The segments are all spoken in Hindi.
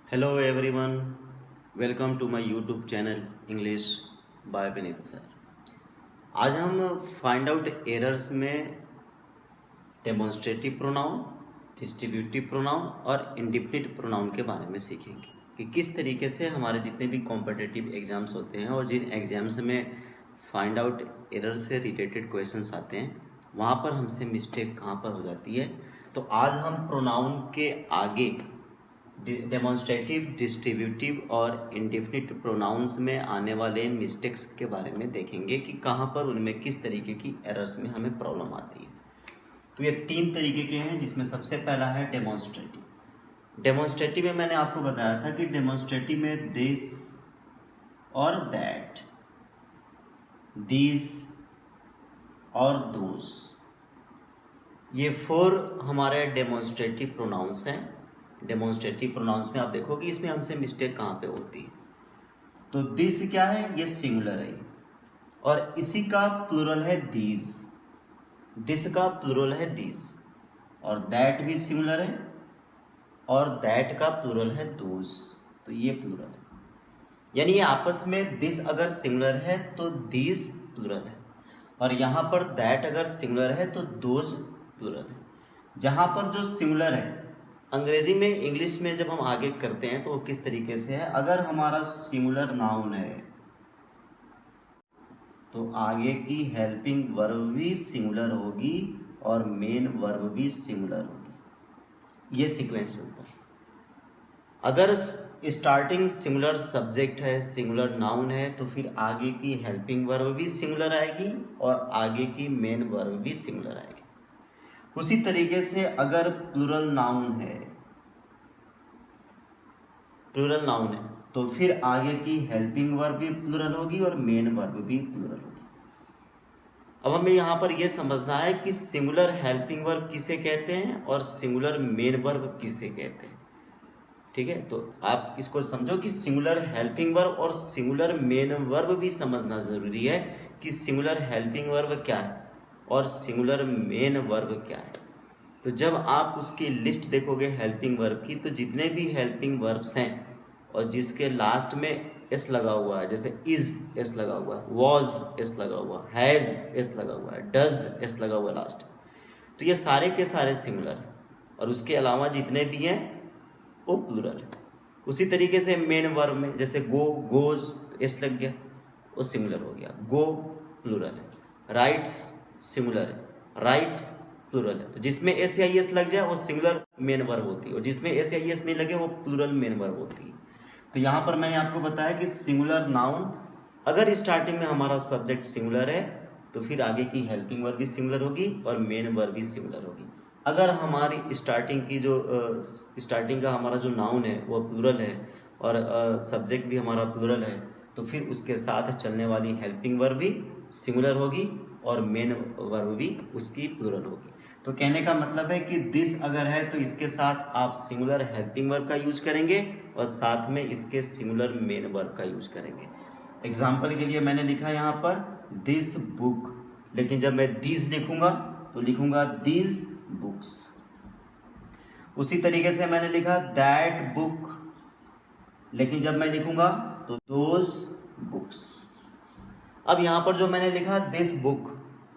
Hello everyone, welcome to my YouTube channel English by Vineet sir. आज हम फाइंड आउट एरर्स में डेमोन्स्ट्रेटिव प्रोनाउन, डिस्ट्रीब्यूटिव प्रोनाउन और इंडिफिनिट प्रोनाउन के बारे में सीखेंगे कि किस तरीके से हमारे जितने भी कॉम्पिटिटिव एग्जाम्स होते हैं और जिन एग्जाम्स में फाइंड आउट एरर से रिलेटेड क्वेश्चंस आते हैं वहाँ पर हमसे मिस्टेक कहाँ पर हो जाती है। तो आज हम प्रोनाउन के आगे डेमोन्स्ट्रेटिव, डिस्ट्रीब्यूटिव और इंडेफिनिट प्रोनाउंस में आने वाले मिस्टेक्स के बारे में देखेंगे कि कहाँ पर उनमें किस तरीके की एरर्स में हमें प्रॉब्लम आती है। तो ये तीन तरीके के हैं, जिसमें सबसे पहला है डेमोन्स्ट्रेटिव। डेमोन्स्ट्रेटिव में मैंने आपको बताया था कि डेमोन्स्ट्रेटिव में दिस और दैट, दिस और दोस, ये फोर हमारे डेमोन्स्ट्रेटिव प्रोनाउंस हैं। डेमोन्स्ट्रेटिव प्रोनाउंस में आप देखोगे इसमें हमसे मिस्टेक कहाँ पे होती है। तो दिस क्या है, ये सिंगुलर है और इसी का प्लूरल है दीज। दिस का प्लूरल है दिस और दैट भी सिंगुलर है और दैट का प्लूरल है दोज। तो ये प्लूरल है, यानी ये आपस में दिस अगर सिंगुलर है तो दीज प्लूरल है और यहाँ पर दैट अगर सिंगुलर है तो दोज प्लूरल है। जहाँ पर जो सिंगुलर है, अंग्रेजी में, इंग्लिश में जब हम आगे करते हैं तो वो किस तरीके से है, अगर हमारा सिंगुलर नाउन है तो आगे की हेल्पिंग वर्ब भी सिंगुलर होगी और मेन वर्ब भी सिंगुलर होगी। ये सीक्वेंस चलता है। अगर स्टार्टिंग सिंगुलर सब्जेक्ट है, सिंगुलर नाउन है, तो फिर आगे की हेल्पिंग वर्ब भी सिंगुलर आएगी और आगे की मेन वर्ब भी सिंगुलर आएगी। उसी तरीके से अगर प्लूरल नाउन है, प्लूरल नाउन है, तो फिर आगे की हेल्पिंग वर्ब भी प्लूरल होगी और मेन वर्ब भी प्लूरल होगी। अब हमें यहाँ पर यह समझना है कि सिंगुलर हेल्पिंग वर्ब किसे कहते हैं और सिंगुलर मेन वर्ब किसे कहते हैं। ठीक है, तो आप इसको समझो कि सिंगुलर हेल्पिंग वर्ब और सिंगुलर मेन वर्ब भी समझना जरूरी है कि सिंगुलर हेल्पिंग वर्ब क्या है और सिंगुलर मेन वर्ब क्या है। तो जब आप उसकी लिस्ट देखोगे हेल्पिंग वर्ब की, तो जितने भी हेल्पिंग वर्ब्स हैं और जिसके लास्ट में एस लगा हुआ है, जैसे इज एस लगा हुआ है, वॉज एस लगा हुआ है, हैज एस लगा हुआ है, डज एस लगा हुआ है लास्ट, तो ये सारे के सारे सिंगुलर हैं और उसके अलावा जितने भी हैं वो प्लूरल है। उसी तरीके से मेन वर्ब में जैसे गो, गोज, एस लग गया, वो सिंगुलर हो गया, गो प्लूरल है। राइट्स सिंगुलर है, राइट प्लूरल है। तो जिसमें एस या एस लग जाए वो सिंगुलर मेन वर्ब होती है और जिसमें एस या एस नहीं लगे वो प्लूरल मेन वर्ब होती है। तो यहाँ पर मैंने आपको बताया कि सिंगुलर नाउन अगर स्टार्टिंग में हमारा सब्जेक्ट सिंगुलर है तो फिर आगे की हेल्पिंग वर्ब भी सिंगुलर होगी और मेन वर्ब भी सिंगुलर होगी। अगर हमारी स्टार्टिंग की जो स्टार्टिंग का हमारा जो नाउन है वो प्लूरल है और सब्जेक्ट भी हमारा प्लूरल है, तो फिर उसके साथ चलने वाली हेल्पिंग वर्ब भी सिंगुलर होगी और मेन वर्ब भी उसकी प्लूरल होगी। तो कहने का मतलब है कि दिस अगर है तो इसके साथ आप सिंगुलर हेल्पिंग वर्ब का यूज करेंगे और साथ में इसके सिंगुलर मेन वर्ब का यूज करेंगे। एग्जाम्पल के लिए मैंने लिखा यहाँ पर दिस बुक, लेकिन जब मैं दिस लिखूंगा तो लिखूंगा दिस बुक्स। उसी तरीके से मैंने लिखा दैट बुक, लेकिन जब मैं लिखूंगा तो दोज बुक्स। अब यहां पर जो मैंने लिखा दिस बुक,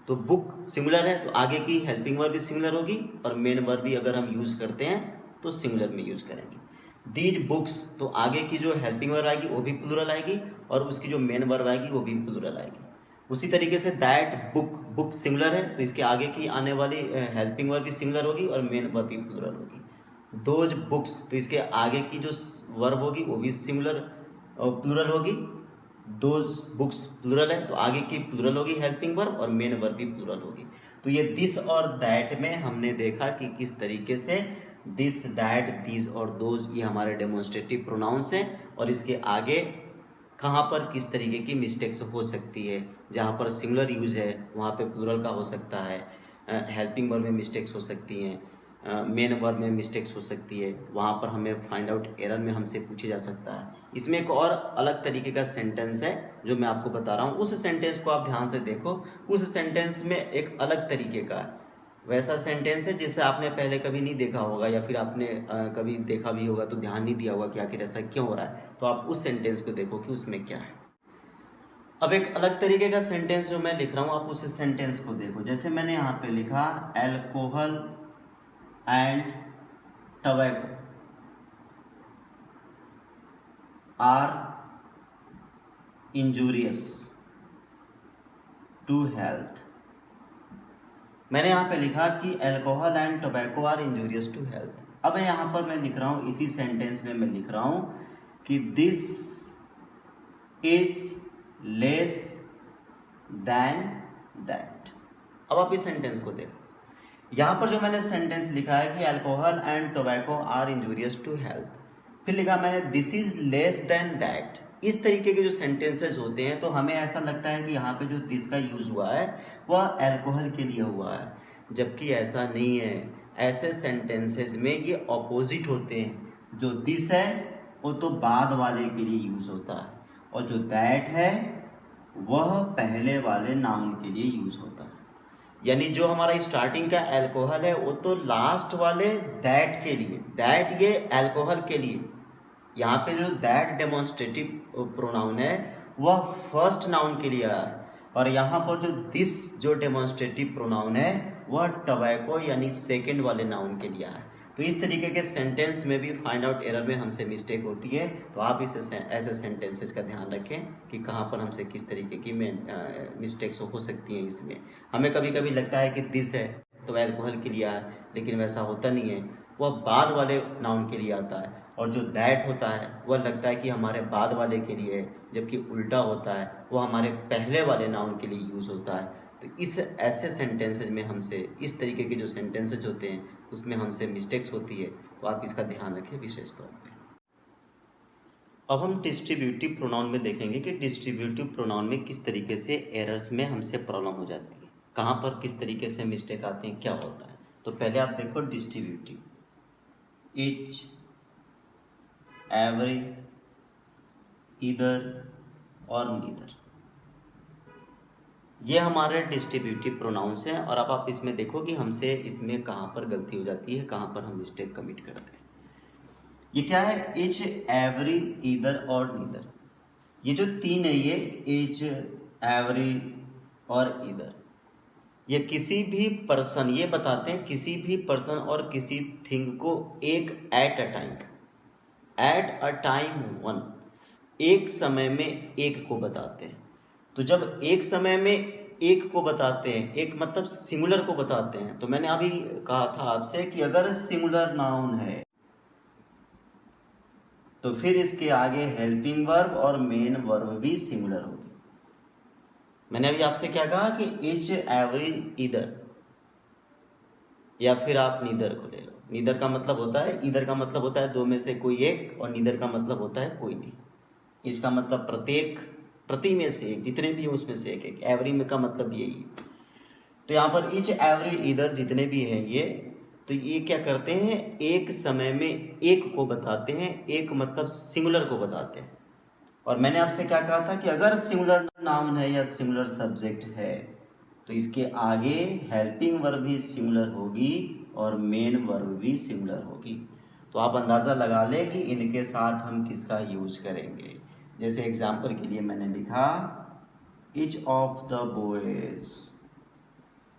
तो बुक सिंगुलर है तो आगे की हेल्पिंग वर्ब भी सिंगुलर होगी और मेन वर्ब भी अगर हम यूज करते हैं तो सिंगुलर में यूज करेंगे। दीज बुक्स, तो आगे की जो हेल्पिंग वर्ब आएगी वो भी प्लूरल आएगी और उसकी जो मेन वर्ब आएगी वो भी प्लूरल आएगी। उसी तरीके say that book, book singular है तो इसके आगे की आने वाली हेल्पिंग वर्ब भी सिंगुलर होगी और मेन वर्ब भी प्लूरल होगी। दोज बुक्स, तो इसके आगे की जो वर्ब होगी वो भी सिंगुलर प्लूरल होगी। दोज बुक्स प्लूरल है तो आगे की प्लूरल होगी हेल्पिंग वर्ब और मेन वर्ब भी प्लूरल होगी। तो ये दिस और दैट में हमने देखा कि किस तरीके से दिस, दैट, दीज और दोज ये हमारे डेमोन्स्ट्रेटिव प्रोनाउंस हैं और इसके आगे कहाँ पर किस तरीके की मिस्टेक्स हो सकती है। जहाँ पर सिंगुलर यूज है वहाँ पे प्लूरल का हो सकता है, हेल्पिंग वर्ब में मिस्टेक्स हो सकती हैं, मेन वर्ब में मिस्टेक्स हो सकती है, वहाँ पर हमें फाइंड आउट एरर में हमसे पूछे जा सकता है। इसमें एक और अलग तरीके का सेंटेंस है जो मैं आपको बता रहा हूँ, उस सेंटेंस को आप ध्यान से देखो। उस सेंटेंस में एक अलग तरीके का वैसा सेंटेंस है जिसे आपने पहले कभी नहीं देखा होगा, या फिर आपने कभी देखा भी होगा तो ध्यान नहीं दिया होगा कि आखिर ऐसा क्यों हो रहा है। तो आप उस सेंटेंस को देखो कि उसमें क्या है। अब एक अलग तरीके का सेंटेंस जो मैं लिख रहा हूँ, आप उस सेंटेंस को देखो। जैसे मैंने यहाँ पे लिखा alcohol and tobacco are injurious to health. मैंने यहाँ पे लिखा कि alcohol and tobacco are injurious to health. अब यहाँ पर मैं लिख रहा हूँ, इसी सेंटेंस में मैं लिख रहा हूँ कि this is less than that. अब आप इस सेंटेंस को देखो। यहाँ पर जो मैंने सेंटेंस लिखा है कि alcohol and tobacco are injurious to health, फिर लिखा मैंने this is less than that. इस तरीके के जो सेंटेंसेस होते हैं तो हमें ऐसा लगता है कि यहाँ पे जो दिस का यूज हुआ है वह अल्कोहल के लिए हुआ है, जबकि ऐसा नहीं है। ऐसे सेंटेंसेस में ये ऑपोजिट होते हैं। जो दिस है वो तो बाद वाले के लिए यूज होता है, और जो दैट है वह पहले वाले नाउन के लिए यूज होता है। यानी जो हमारा स्टार्टिंग का अल्कोहल है वो तो लास्ट वाले दैट के लिए, दैट ये अल्कोहल के लिए। यहाँ पे जो दैट डेमोन्स्ट्रेटिव प्रोनाउन है वह फर्स्ट नाउन के लिए आया है, और यहाँ पर जो दिस जो डेमोन्स्ट्रेटिव प्रोनाउन है वह टबैको यानी सेकंड वाले नाउन के लिए आया है। तो इस तरीके के सेंटेंस में भी फाइंड आउट एरर में हमसे मिस्टेक होती है। तो आप इसे ऐसे सेंटेंसेस का ध्यान रखें कि कहाँ पर हमसे किस तरीके की मिस्टेक्स हो सकती हैं। इसमें हमें कभी कभी लगता है कि दिस है तो अल्कोहल के लिए आया, लेकिन वैसा होता नहीं है, वह बाद वाले नाउन के लिए आता है। और जो दैट होता है वह लगता है कि हमारे बाद वाले के लिए है, जबकि उल्टा होता है, वो हमारे पहले वाले नाउन के लिए यूज़ होता है। तो इस ऐसे सेंटेंसेज में हमसे, इस तरीके के जो सेंटेंसेज होते हैं उसमें हमसे मिस्टेक्स होती है। तो आप इसका ध्यान रखें विशेष तौर पर। अब हम डिस्ट्रीब्यूटिव प्रोनाउन में देखेंगे कि डिस्ट्रीब्यूटिव प्रोनाउन में किस तरीके से एरर्स में हमसे प्रॉब्लम हो जाती है, कहाँ पर किस तरीके से मिस्टेक आते हैं, क्या होता है। तो पहले आप देखो डिस्ट्रीब्यूटिव, ईच, एवरी, इधर और नीदर, ये हमारे डिस्ट्रीब्यूटिव प्रोनाउंस हैं। और अब आप इसमें देखो कि हमसे इसमें कहाँ पर गलती हो जाती है, कहाँ पर हम मिस्टेक कमिट करते हैं। ये क्या है? ईच, एवरी, इधर और नीदर। ये जो तीन है, ये ईच, एवरी और इधर, ये किसी भी पर्सन, ये बताते हैं किसी भी पर्सन और किसी थिंग को एक एट अ टाइम वन, एक समय में एक को बताते हैं। तो जब एक समय में एक को बताते हैं, एक मतलब सिंगुलर को बताते हैं, तो मैंने अभी कहा था आपसे कि अगर सिंगुलर नाउन है तो फिर इसके आगे हेल्पिंग वर्ब और मेन वर्ब भी सिंगुलर होगी। मैंने अभी आपसे क्या कहा कि ईच, एवरी, इधर, या फिर आप नीदर को ले लो। नीदर का मतलब होता है, इधर का मतलब होता है दो में से कोई एक, और नीदर का मतलब होता है कोई नहीं। इसका मतलब प्रत्येक, प्रति में से एक, जितने भी हैं उसमें से एक एक। एवरी में का मतलब यही है। तो यहाँ पर ईच, एवरी, इधर जितने भी हैं ये, तो ये क्या करते हैं, एक समय में एक को बताते हैं, एक मतलब सिंगुलर को बताते हैं। और मैंने आपसे क्या कहा था कि अगर सिंगुलर नाउन है या सिंगुलर सब्जेक्ट है तो इसके आगे हेल्पिंग वर्ब भी सिंगुलर होगी और मेन वर्ब भी सिंगुलर होगी। तो आप अंदाज़ा लगा लें कि इनके साथ हम किसका यूज करेंगे। जैसे एग्जाम्पल के लिए मैंने लिखा ईच ऑफ द बॉयज।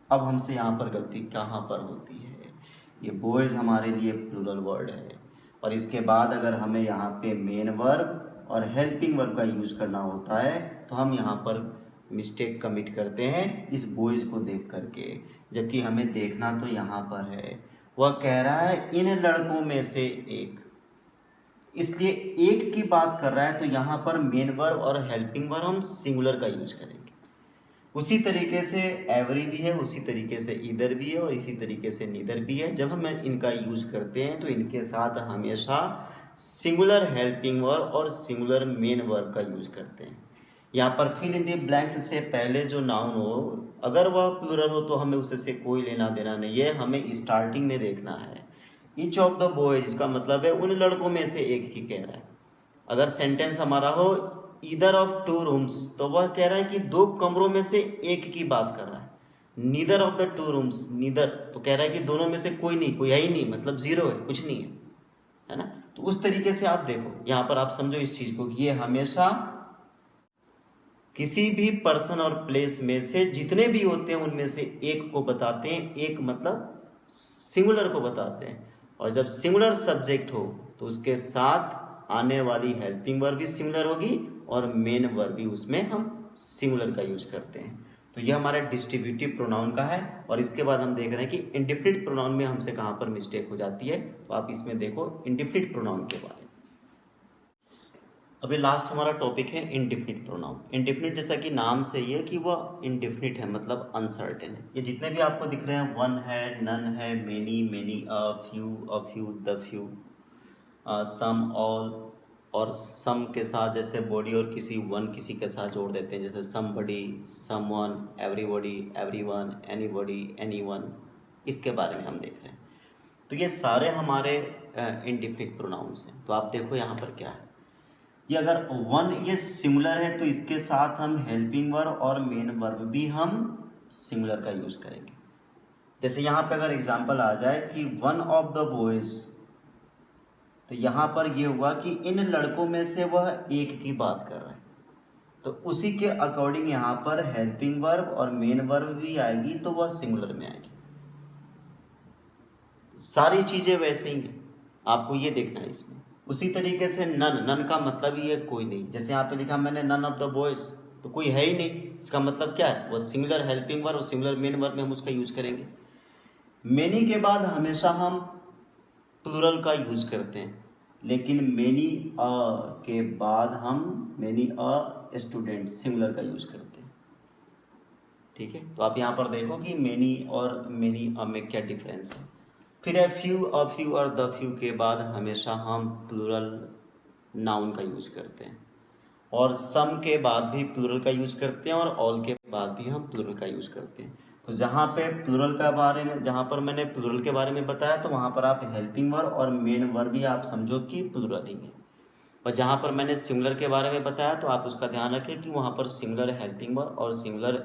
अब हमसे यहाँ पर गलती कहाँ पर होती है, ये बॉयज हमारे लिए प्लूरल वर्ड है, और इसके बाद अगर हमें यहाँ पे मेन वर्ब और हेल्पिंग वर्ब का यूज करना होता है तो हम यहाँ पर मिस्टेक कमिट करते हैं इस बॉयज को देख करके, जबकि हमें देखना तो यहाँ पर है। वह कह रहा है इन लड़कों में से एक, इसलिए एक की बात कर रहा है, तो यहाँ पर मेन वर्ब और हेल्पिंग वर्ब हम सिंगुलर का यूज करेंगे। उसी तरीके से एवरी भी है, उसी तरीके से इधर भी है, और इसी तरीके से नीदर भी है। जब हम इनका यूज करते हैं तो इनके साथ हमेशा सिंगुलर हेल्पिंग वर्ब और सिंगुलर मेन वर्ब का यूज करते हैं। यहाँ पर फिल इन द ब्लैंक्स से पहले जो नाउन हो, अगर वह प्लूरल हो तो हमें उससे कोई लेना देना नहीं है, हमें स्टार्टिंग में देखना है। ईच ऑफ द बॉयज, इसका मतलब है उन लड़कों में से एक की कह रहा है। अगर सेंटेंस हमारा हो ईदर ऑफ टू रूम्स, तो वह कह रहा है कि दो कमरों में से एक की बात कर रहा है, neither of the two rooms, neither तो कह रहा है कि दोनों में से कोई नहीं, कोई है ही नहीं, मतलब जीरो है, कुछ नहीं है ना। तो उस तरीके से आप देखो यहाँ पर, आप समझो इस चीज को कि ये हमेशा किसी भी पर्सन और प्लेस में से जितने भी होते हैं उनमें से एक को बताते हैं, एक मतलब सिंगुलर को बताते हैं। और जब सिंगुलर सब्जेक्ट हो तो उसके साथ आने वाली हेल्पिंग वर्ब भी सिंगुलर होगी और मेन वर्ब भी उसमें हम सिंगुलर का यूज करते हैं। तो यह हमारा डिस्ट्रीब्यूटिव प्रोनाउन का है। और इसके बाद हम देख रहे हैं कि इंडेफिनिट प्रोनाउन में हमसे कहाँ पर मिस्टेक हो जाती है। तो आप इसमें देखो इंडेफिनिट प्रोनाउन के बारे में। अभी लास्ट हमारा टॉपिक है इंडेफिनिट प्रोनाउन। इंडेफिनिट जैसा कि नाम से ही है कि वह इंडेफिनिट है, मतलब अनसर्टेन है। ये जितने भी आपको दिख रहे हैं, वन है, नन है, many, a few, the few, some, all, और सम के साथ जैसे बॉडी और किसी वन किसी के साथ जोड़ देते हैं, जैसे somebody, someone, everybody, everyone, anybody, anyone, इसके बारे में हम देख रहे हैं। तो ये सारे हमारे इंडेफिनिट प्रोनाउंस हैं। तो आप देखो यहाँ पर क्या है, ये अगर वन ये सिंगुलर है तो इसके साथ हम हेल्पिंग वर्ब और मेन वर्ब भी हम सिंगुलर का यूज करेंगे। जैसे यहाँ पे अगर एग्जांपल आ जाए कि वन ऑफ द बॉयज, तो यहाँ पर ये हुआ कि इन लड़कों में से वह एक की बात कर रहा है, तो उसी के अकॉर्डिंग यहाँ पर हेल्पिंग वर्ब और मेन वर्ब भी आएगी, तो वह सिंगुलर में आएगी। सारी चीजें वैसे ही हैं, आपको ये देखना है इसमें। उसी तरीके से नन, नन का मतलब ही है कोई नहीं। जैसे यहाँ पे लिखा मैंने नन ऑफ द बॉयज, तो कोई है ही नहीं, इसका मतलब क्या है, वो सिंगुलर हेल्पिंग वर्ब और सिंगुलर मेन वर्ब में हम उसका यूज करेंगे। मेनी के बाद हमेशा हम प्लूरल का यूज करते हैं, लेकिन मेनी अ के बाद हम मेनी अ स्टूडेंट सिंगुलर का यूज करते हैं। ठीक है, तो आप यहाँ पर देखो कि मेनी और मेनी अ में क्या डिफरेंस है। फिर है फ्यू, अ फ्यू और द फ्यू के बाद हमेशा हम प्लूरल नाउन का यूज करते हैं, और सम के बाद भी प्लूरल का यूज करते हैं, और ऑल के बाद भी हम प्लूरल का यूज करते हैं। तो जहाँ पे प्लूरल का बारे में, जहाँ पर मैंने प्लूरल के बारे में बताया, तो वहाँ पर आप हेल्पिंग वर्ब और मेन वर्ब भी आप समझो कि प्लूरल ही है। और जहाँ पर मैंने सिंगुलर के बारे में बताया, तो आप उसका ध्यान रखें कि वहाँ पर सिंगुलर हेल्पिंग वर्ब और सिंगुलर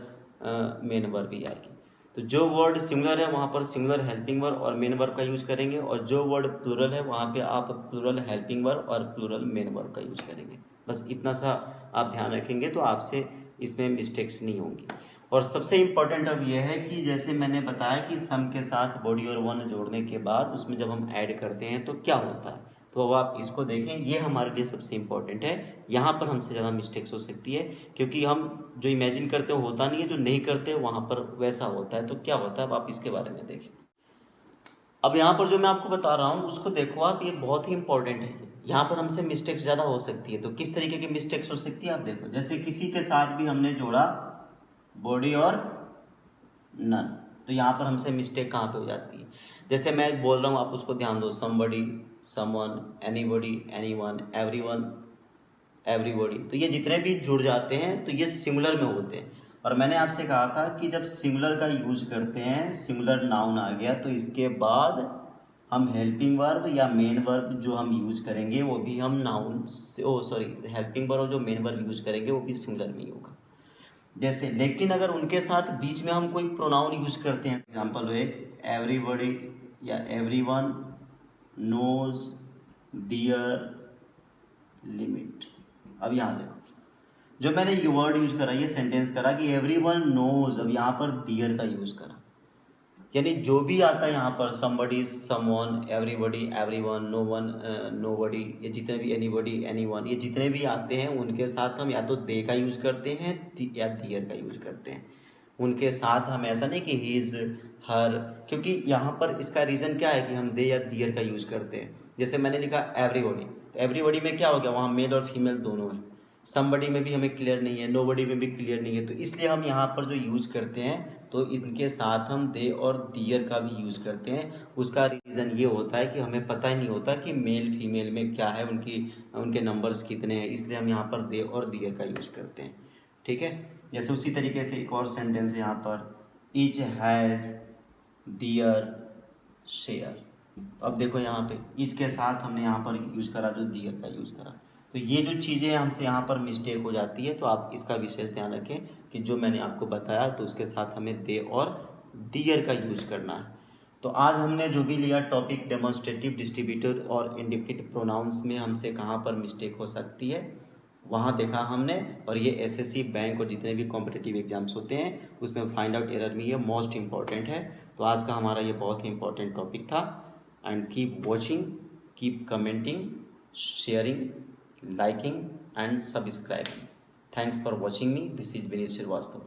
मेन वर्ब भी आएगी। तो जो वर्ड सिंगुलर है वहाँ पर सिंगुलर हेल्पिंग वर्ब और मेन वर्ब का यूज करेंगे, और जो वर्ड प्लूरल है वहाँ पे आप प्लूरल हेल्पिंग वर्ब और प्लूरल मेन वर्ब का यूज करेंगे। बस इतना सा आप ध्यान रखेंगे तो आपसे इसमें मिस्टेक्स नहीं होंगी। और सबसे इम्पोर्टेंट अब यह है कि जैसे मैंने बताया कि सम के साथ बॉडी और वन जोड़ने के बाद उसमें जब हम ऐड करते हैं तो क्या होता है, तो अब आप इसको देखें, ये हमारे लिए सबसे इम्पोर्टेंट है। यहाँ पर हमसे ज़्यादा मिस्टेक्स हो सकती है, क्योंकि हम जो इमेजिन करते हो होता नहीं है, जो नहीं करते वहाँ पर वैसा होता है। तो क्या होता है अब आप इसके बारे में देखें। अब यहाँ पर जो मैं आपको बता रहा हूँ उसको देखो आप, ये बहुत ही इंपॉर्टेंट है। यहाँ पर हमसे मिस्टेक्स ज़्यादा हो सकती है। तो किस तरीके की मिस्टेक्स हो सकती है आप देखो, जैसे किसी के साथ भी हमने जोड़ा बॉडी और नन, तो यहाँ पर हमसे मिस्टेक कहाँ पे हो जाती है। जैसे मैं बोल रहा हूँ आप उसको ध्यान दो, somebody, someone, anybody, anyone, everyone, everybody, तो ये जितने भी जुड़ जाते हैं तो ये सिंगुलर में होते हैं। और मैंने आपसे कहा था कि जब सिंगुलर का यूज करते हैं, सिंगुलर नाउन आ गया, तो इसके बाद हम हेल्पिंग वर्ब या मेन वर्ब जो हम यूज करेंगे वो भी हम नाउन हेल्पिंग वर्ब जो मेन वर्ब यूज करेंगे वो भी सिंगुलर में ही होगा। जैसे लेकिन अगर उनके साथ बीच में हम कोई प्रोनाउन यूज करते हैं, एग्जाम्पल है एवरीबॉडी या एवरीवन, नोज, डियर, लिमिट। अब यहाँ देखो, जो मैंने ये वर्ड यूज करा, ये सेंटेंस करा कि एवरीवन नोज, अब यहाँ पर डियर का यूज करा, यानी जो भी आता है यहाँ पर somebody, someone, everybody, everyone, no one, nobody, ये जितने भी एनीबॉडी, एनीवन, ये जितने भी आते हैं उनके साथ हम या तो दे का यूज करते हैं या दियर का यूज करते हैं। उनके साथ हम ऐसा नहीं कि हिज, हर, क्योंकि यहाँ पर इसका रीजन क्या है कि हम दे या दियर का यूज करते हैं। जैसे मैंने लिखा एवरीबॉडी, तो एवरीबॉडी में क्या हो गया, वहाँ मेल और फीमेल दोनों है। समबडी में भी हमें क्लियर नहीं है, नोबडी में भी क्लियर नहीं है, तो इसलिए हम यहाँ पर जो यूज करते हैं तो इनके साथ हम दे और दियर का भी यूज करते हैं। उसका रीजन ये होता है कि हमें पता ही नहीं होता कि मेल फीमेल में क्या है, उनके नंबर्स कितने हैं, इसलिए हम यहाँ पर दे और दियर का यूज करते हैं। ठीक है, जैसे उसी तरीके से एक और सेंटेंस है यहाँ पर, ईच हैज, दियर, शेयर। अब देखो यहाँ पे ईच के साथ हमने यहाँ पर यूज करा जो दियर का यूज करा, तो ये जो चीज़ें हमसे यहाँ पर मिस्टेक हो जाती है, तो आप इसका विशेष ध्यान रखें कि जो मैंने आपको बताया, तो उसके साथ हमें दे और दियर का यूज करना है। तो आज हमने जो भी लिया टॉपिक डेमोन्स्ट्रेटिव, डिस्ट्रीब्यूटर और इंडिफिनिट प्रोनाउंस में हमसे कहाँ पर मिस्टेक हो सकती है वहाँ देखा हमने। और ये एसएससी, बैंक और जितने भी कॉम्पिटिटिव एग्जाम्स होते हैं उसमें फाइंड आउट एरर में ये मोस्ट इंपॉर्टेंट है। तो आज का हमारा ये बहुत ही इंपॉर्टेंट टॉपिक था। And keep watching, keep commenting, sharing, liking and subscribing. Thanks for watching me. This is Vinit Srivastava.